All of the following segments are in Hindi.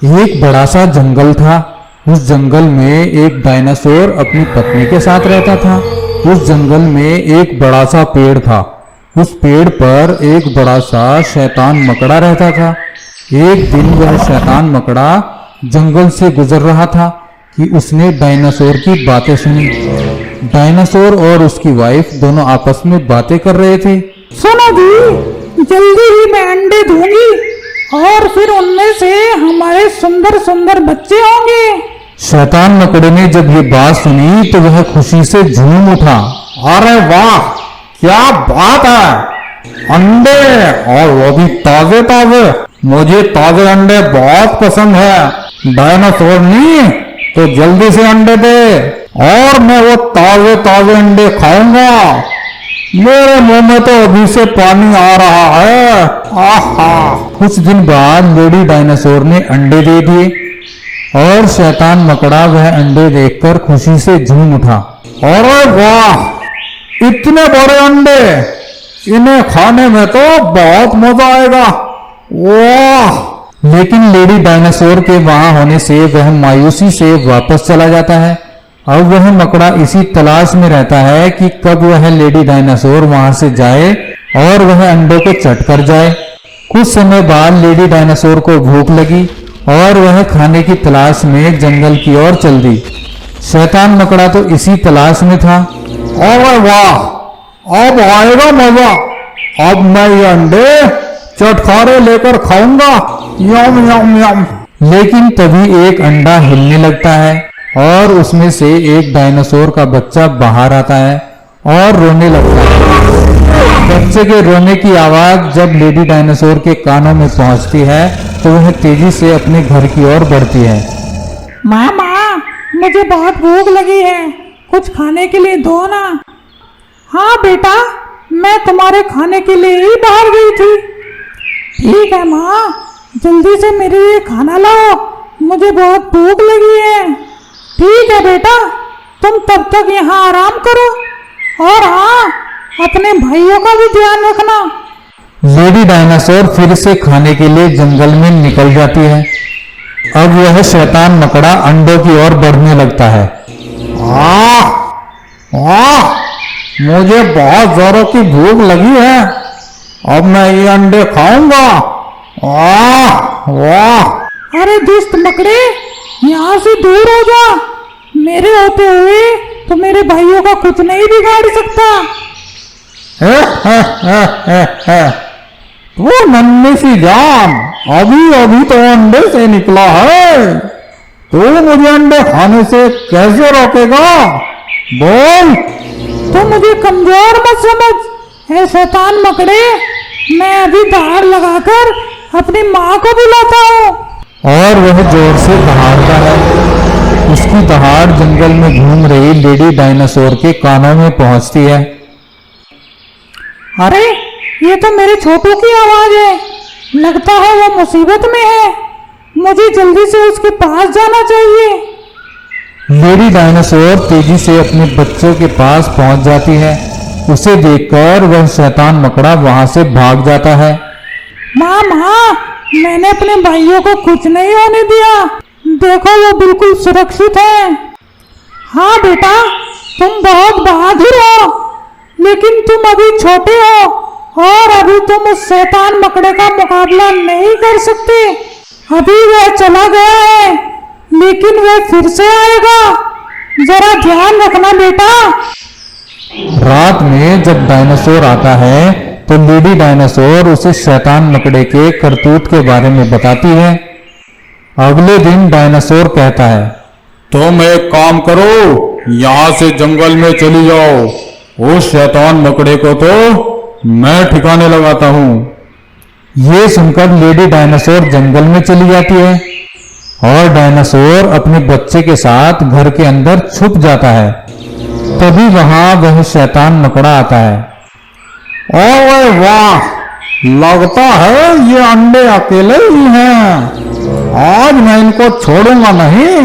एक बड़ा सा जंगल था। उस जंगल में एक डायनासोर अपनी पत्नी के साथ रहता था। उस जंगल में एक बड़ा सा पेड़ था। उस पेड़ पर एक बड़ा सा शैतान मकड़ा रहता था। एक दिन वह शैतान मकड़ा जंगल से गुजर रहा था कि उसने डायनासोर की बातें सुनी। डायनासोर और उसकी वाइफ दोनों आपस में बातें कर रहे थे। सुनो जी, जल्दी ही मैं अंडे दूंगी और फिर उनमें से हमारे सुंदर सुंदर बच्चे होंगे। शैतान मकड़े ने जब ये बात सुनी तो वह खुशी से झूम उठा। अरे वाह, क्या बात है! अंडे, और वो भी ताजे ताजे। मुझे ताजे अंडे बहुत पसंद है। डायनासोर नहीं तो जल्दी से अंडे दे और मैं वो ताजे ताजे अंडे खाऊंगा। मेरे मुंह में तो अभी से पानी आ रहा है। आहा! कुछ दिन बाद लेडी डायनासोर ने अंडे दे दिए और शैतान मकड़ा वह अंडे देखकर खुशी से झूम उठा। अरे वाह, इतने बड़े अंडे! इन्हें खाने में तो बहुत मजा आएगा। वाह! लेकिन लेडी डायनासोर के वहां होने से वह मायूसी से वापस चला जाता है। अब वह मकड़ा इसी तलाश में रहता है कि कब वह लेडी डायनासोर वहां से जाए और वह अंडों को चट कर जाए। कुछ समय बाद लेडी डायनासोर को भूख लगी और वह खाने की तलाश में जंगल की ओर चल दी। शैतान मकड़ा तो इसी तलाश में था। अरे वाह, अब आएगा मजा। अब मैं ये अंडे चटखारे लेकर खाऊंगा। यम यम यम। लेकिन तभी एक अंडा हिलने लगता है और उसमें से एक डायनासोर का बच्चा बाहर आता है और रोने लगता है। बच्चे के रोने की आवाज जब लेडी डायनासोर के कानों में पहुंचती है तो वह तेजी से अपने घर की ओर बढ़ती है। मामा, मुझे बहुत भूख लगी है, कुछ खाने के लिए दो ना। हाँ बेटा, मैं तुम्हारे खाने के लिए ही बाहर गई थी। ठीक है माँ, जल्दी से मेरे लिए खाना लाओ, मुझे बहुत भूख लगी है। ठीक है बेटा, तुम तब तक यहाँ आराम करो और हाँ, अपने भाइयों का भी ध्यान रखना। लेडी डायनासोर फिर से खाने के लिए जंगल में निकल जाती है। अब वह शैतान मकड़ा अंडों की ओर बढ़ने लगता है। आह! आह! मुझे बहुत जोरों की भूख लगी है। अब मैं ये अंडे खाऊंगा। आह! वाह! अरे दुष्ट मकड़े, यहाँ से दूर हो जा। मेरे होते हुए तो मेरे भाइयों का कुछ नहीं बिगाड़ सकता। वो नन्ही सी जान अभी अभी तो अंडे से निकला है। तू मुझे अंडे खाने से कैसे रोकेगा? बोल। तो मुझे कमजोर मत समझ। हे शैतान मकड़े, मैं अभी दहाड़ लगाकर अपनी माँ को बुलाता हूँ। और वह जोर से दहाड़ता है। उसकी दहाड़ जंगल में घूम रही लेडी डायनासोर के कानों में पहुंचती है। अरे, ये तो मेरे छोटू की आवाज है। लगता है वो मुसीबत में है। मुझे जल्दी से उसके पास जाना चाहिए। लेडी डायनासोर तेजी से अपने बच्चों के पास पहुंच जाती है। उसे देखकर वह शैतान मकड़ा वहां से भाग जाता है। माँ, मैंने अपने भाइयों को कुछ नहीं होने दिया। देखो, वो बिल्कुल सुरक्षित है। हाँ बेटा, तुम बहुत बहादुर हो, लेकिन तुम अभी छोटे हो और अभी तुम उस शैतान मकड़े का मुकाबला नहीं कर सकते। अभी वह चला गया है, लेकिन वह फिर से आएगा। जरा ध्यान रखना बेटा। रात में जब डायनासोर आता है तो लेडी डायनासोर उसे शैतान मकड़े के करतूत के बारे में बताती है। अगले दिन डायनासोर कहता है, तुम एक काम करो, यहाँ से जंगल में चली जाओ। उस शैतान मकड़े को तो मैं ठिकाने लगाता हूँ। ये सुनकर लेडी डायनासोर जंगल में चली जाती है और डायनासोर अपने बच्चे के साथ घर के अंदर छुप जाता है। तभी वहां वह शैतान मकड़ा आता है। ओए वाह, लगता है ये अंडे अकेले ही हैं। आज मैं इनको छोड़ूंगा नहीं,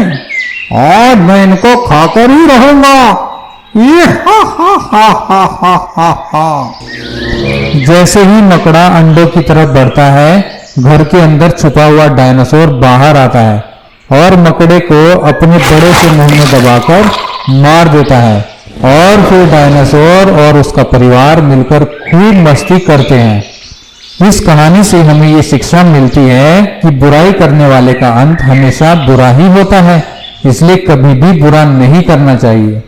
आज मैं इनको खाकर ही रहूंगा। ये हा हा हा हा हा हा हा। जैसे ही मकड़ा अंडों की तरफ बढ़ता है घर के अंदर छुपा हुआ डायनासोर बाहर आता है और मकड़े को अपने बड़े से मुंह में दबाकर मार देता है और फिर डायनासोर और उसका परिवार मिलकर खूब मस्ती करते हैं। इस कहानी से हमें ये शिक्षा मिलती है कि बुराई करने वाले का अंत हमेशा बुरा ही होता है, इसलिए कभी भी बुरा नहीं करना चाहिए।